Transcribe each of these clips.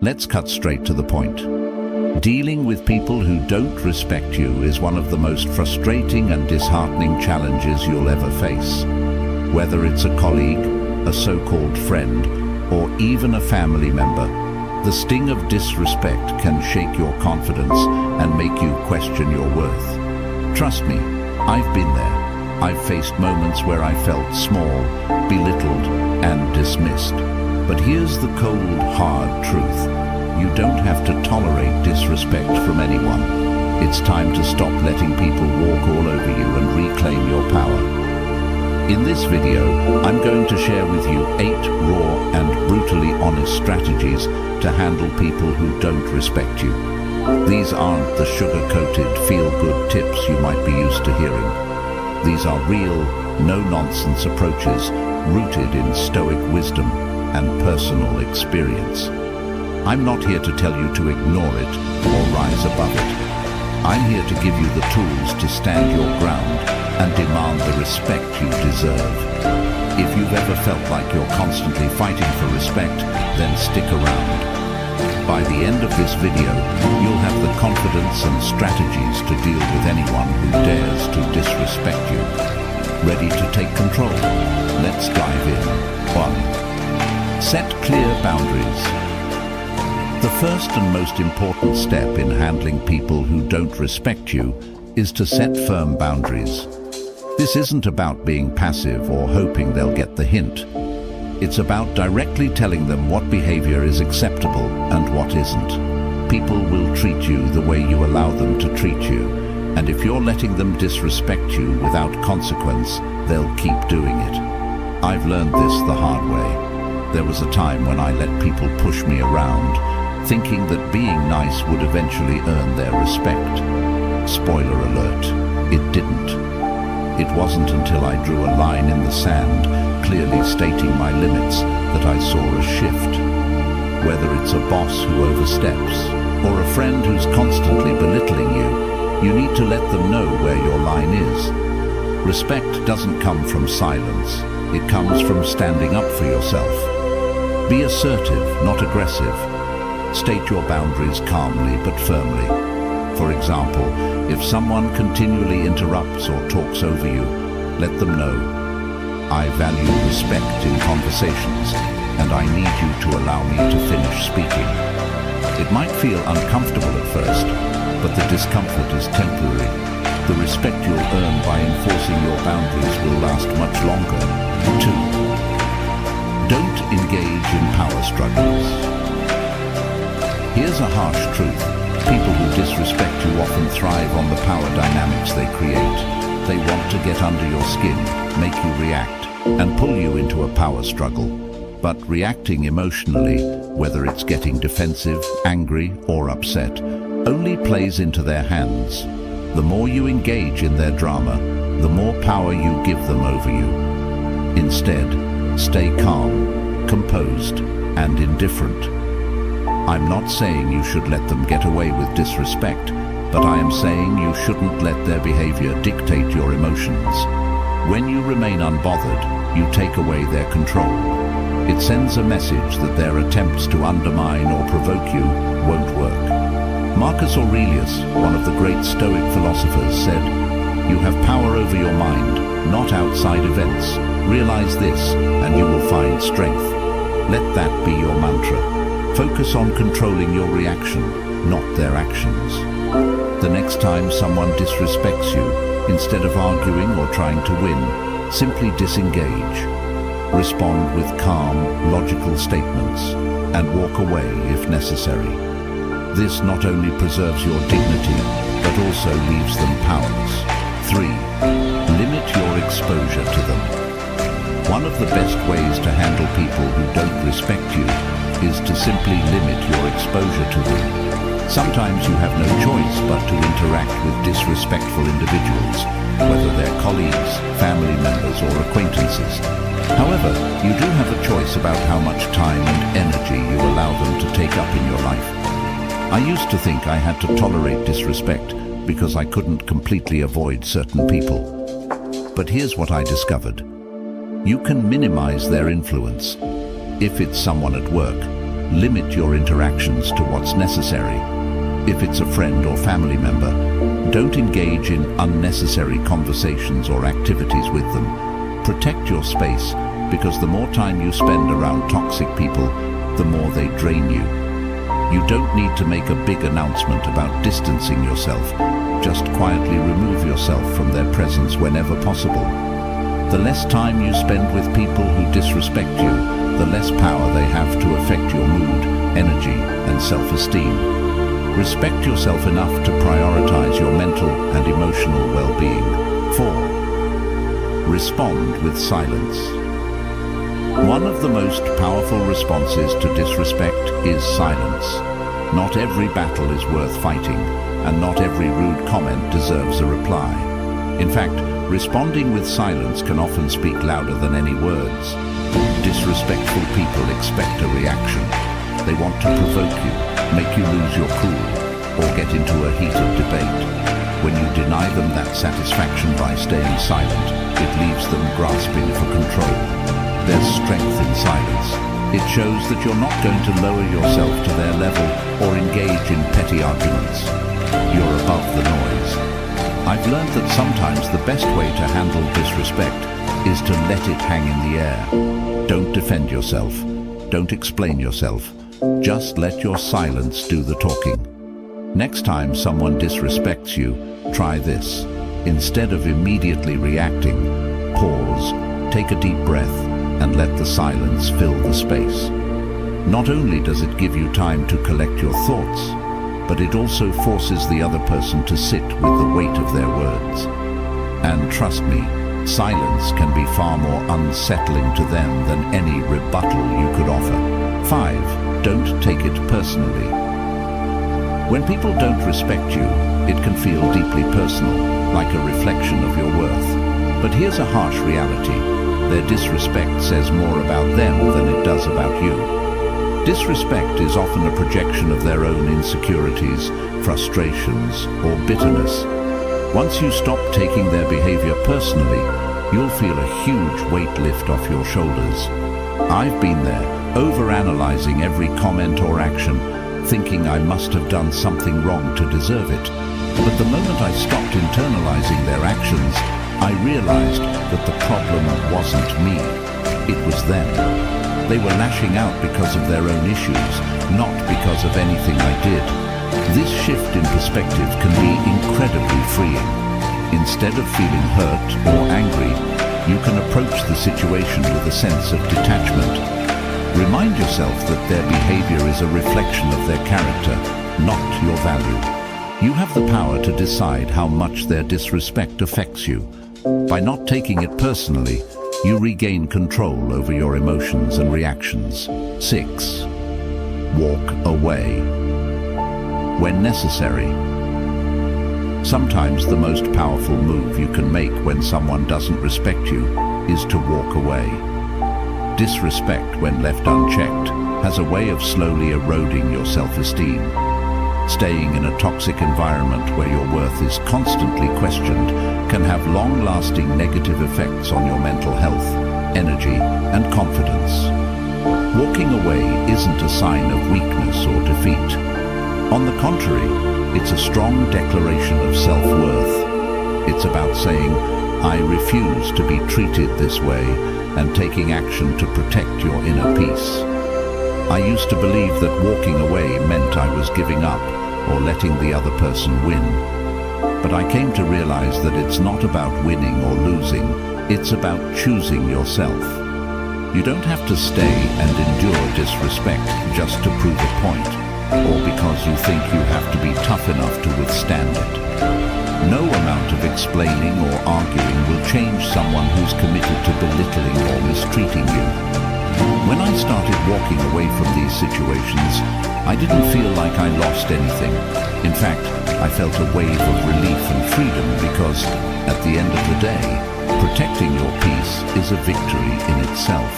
Let's cut straight to the point. Dealing with people who don't respect you is one of the most frustrating and disheartening challenges you'll ever face. Whether it's a colleague, a so-called friend, or even a family member, the sting of disrespect can shake your confidence and make you question your worth. Trust me, I've been there. I've faced moments where I felt small, belittled, and dismissed. But here's the cold, hard truth. You don't have to tolerate disrespect from anyone. It's time to stop letting people walk all over you and reclaim your power. In this video, I'm going to share with you 8 raw and brutally honest strategies to handle people who don't respect you. These aren't the sugar-coated, feel-good tips you might be used to hearing. These are real, no-nonsense approaches rooted in Stoic wisdom and personal experience. I'm not here to tell you to ignore it or rise above it. I'm here to give you the tools to stand your ground and demand the respect you deserve. If you've ever felt like you're constantly fighting for respect, then stick around. By the end of this video, you'll have the confidence and strategies to deal with anyone who dares to disrespect you. Ready to take control? Let's dive in. 1. Set clear boundaries. The first and most important step in handling people who don't respect you is to set firm boundaries. This isn't about being passive or hoping they'll get the hint. It's about directly telling them what behavior is acceptable and what isn't. People will treat you the way you allow them to treat you, and if you're letting them disrespect you without consequence, they'll keep doing it. I've learned this the hard way. There was a time when I let people push me around, thinking that being nice would eventually earn their respect. Spoiler alert, it didn't. It wasn't until I drew a line in the sand, clearly stating my limits, that I saw a shift. Whether it's a boss who oversteps, or a friend who's constantly belittling you, you need to let them know where your line is. Respect doesn't come from silence. It comes from standing up for yourself. Be assertive, not aggressive. State your boundaries calmly but firmly. For example, if someone continually interrupts or talks over you, let them know, I value respect in conversations, and I need you to allow me to finish speaking. It might feel uncomfortable at first, but the discomfort is temporary. The respect you'll earn by enforcing your boundaries will last much longer. 2. Don't engage in power struggles. Here's a harsh truth. People who disrespect you often thrive on the power dynamics they create. They want to get under your skin, make you react, and pull you into a power struggle. But reacting emotionally, whether it's getting defensive, angry, or upset, only plays into their hands. The more you engage in their drama, the more power you give them over you. Instead, stay calm, composed, and indifferent. I'm not saying you should let them get away with disrespect, but I am saying you shouldn't let their behavior dictate your emotions. When you remain unbothered, you take away their control. It sends a message that their attempts to undermine or provoke you won't work. Marcus Aurelius, one of the great Stoic philosophers, said, "You have power over your mind, not outside events. Realize this, and you will find strength." Let that be your mantra. Focus on controlling your reaction, not their actions. The next time someone disrespects you, instead of arguing or trying to win, simply disengage. Respond with calm, logical statements, and walk away if necessary. This not only preserves your dignity, but also leaves them powerless. 3. Limit your exposure to them. One of the best ways to handle people who don't respect you is to simply limit your exposure to them. Sometimes you have no choice but to interact with disrespectful individuals, whether they're colleagues, family members, or acquaintances. However, you do have a choice about how much time and energy you allow them to take up in your life. I used to think I had to tolerate disrespect because I couldn't completely avoid certain people. But here's what I discovered. You can minimize their influence. If it's someone at work, limit your interactions to what's necessary. If it's a friend or family member, don't engage in unnecessary conversations or activities with them. Protect your space, because the more time you spend around toxic people, the more they drain you. You don't need to make a big announcement about distancing yourself. Just quietly remove yourself from their presence whenever possible. The less time you spend with people who disrespect you, the less power they have to affect your mood, energy, and self-esteem. Respect yourself enough to prioritize your mental and emotional well-being. 4. Respond with silence. One of the most powerful responses to disrespect is silence. Not every battle is worth fighting, and not every rude comment deserves a reply. In fact, responding with silence can often speak louder than any words. Disrespectful people expect a reaction. They want to provoke you, make you lose your cool, or get into a heated debate. When you deny them that satisfaction by staying silent, it leaves them grasping for control. There's strength in silence. It shows that you're not going to lower yourself to their level or engage in petty arguments. You're above the noise. I've learned that sometimes the best way to handle disrespect is to let it hang in the air. Don't defend yourself. Don't explain yourself. Just let your silence do the talking. Next time someone disrespects you, try this. Instead of immediately reacting, pause, take a deep breath, and let the silence fill the space. Not only does it give you time to collect your thoughts, but it also forces the other person to sit with the weight of their words. And trust me, silence can be far more unsettling to them than any rebuttal you could offer. 5. Don't take it personally. When people don't respect you, it can feel deeply personal, like a reflection of your worth. But here's a harsh reality. Their disrespect says more about them than it does about you. Disrespect is often a projection of their own insecurities, frustrations, or bitterness. Once you stop taking their behavior personally, you'll feel a huge weight lift off your shoulders. I've been there, overanalyzing every comment or action, thinking I must have done something wrong to deserve it. But the moment I stopped internalizing their actions, I realized that the problem wasn't me, it was them. They were lashing out because of their own issues, not because of anything I did. This shift in perspective can be incredibly freeing. Instead of feeling hurt or angry, you can approach the situation with a sense of detachment. Remind yourself that their behavior is a reflection of their character, not your value. You have the power to decide how much their disrespect affects you. By not taking it personally, you regain control over your emotions and reactions. 6. Walk away. When necessary. Sometimes the most powerful move you can make when someone doesn't respect you is to walk away. Disrespect, when left unchecked, has a way of slowly eroding your self-esteem. Staying in a toxic environment where your worth is constantly questioned can have long-lasting negative effects on your mental health, energy, and confidence. Walking away isn't a sign of weakness or defeat. On the contrary, it's a strong declaration of self-worth. It's about saying, I refuse to be treated this way, and taking action to protect your inner peace. I used to believe that walking away meant I was giving up or letting the other person win. But I came to realize that it's not about winning or losing, it's about choosing yourself. You don't have to stay and endure disrespect just to prove a point, or because you think you have to be tough enough to withstand it. No amount of explaining or arguing will change someone who's committed to belittling or mistreating you. When I started walking away from these situations, I didn't feel like I lost anything. In fact, I felt a wave of relief and freedom because, at the end of the day, protecting your peace is a victory in itself.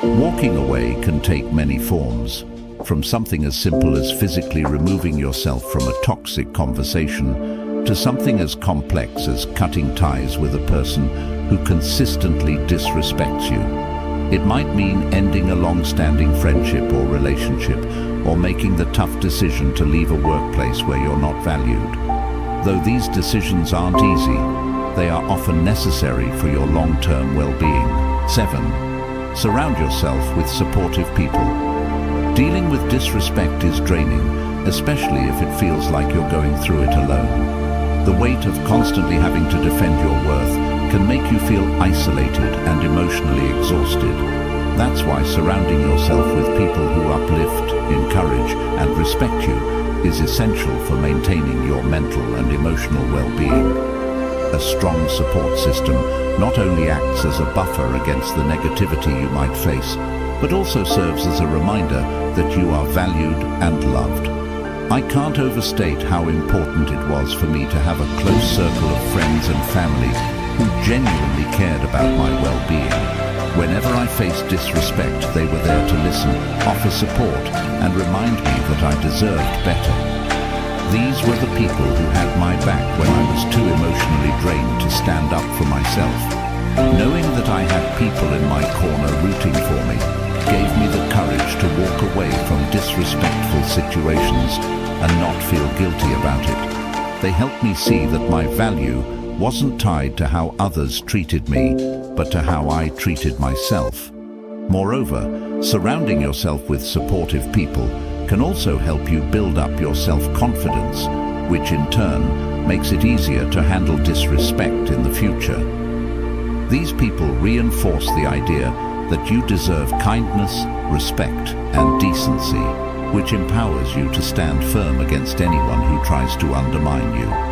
Walking away can take many forms, from something as simple as physically removing yourself from a toxic conversation to something as complex as cutting ties with a person who consistently disrespects you. It might mean ending a long-standing friendship or relationship, or making the tough decision to leave a workplace where you're not valued. Though these decisions aren't easy, they are often necessary for your long-term well-being. 7. Surround yourself with supportive people. Dealing with disrespect is draining, especially if it feels like you're going through it alone. The weight of constantly having to defend your worth can make you feel isolated and emotionally exhausted. That's why surrounding yourself with people who uplift, encourage, and respect you is essential for maintaining your mental and emotional well-being. A strong support system not only acts as a buffer against the negativity you might face, but also serves as a reminder that you are valued and loved. I can't overstate how important it was for me to have a close circle of friends and family who genuinely cared about my well-being. Whenever I faced disrespect, they were there to listen, offer support, and remind me that I deserved better. These were the people who had my back when I was too emotionally drained to stand up for myself. Knowing that I had people in my corner rooting for me gave me the courage to walk away from disrespectful situations and not feel guilty about it. They helped me see that my value wasn't tied to how others treated me, but to how I treated myself. Moreover, surrounding yourself with supportive people can also help you build up your self-confidence, which in turn makes it easier to handle disrespect in the future. These people reinforce the idea that you deserve kindness, respect, and decency, which empowers you to stand firm against anyone who tries to undermine you.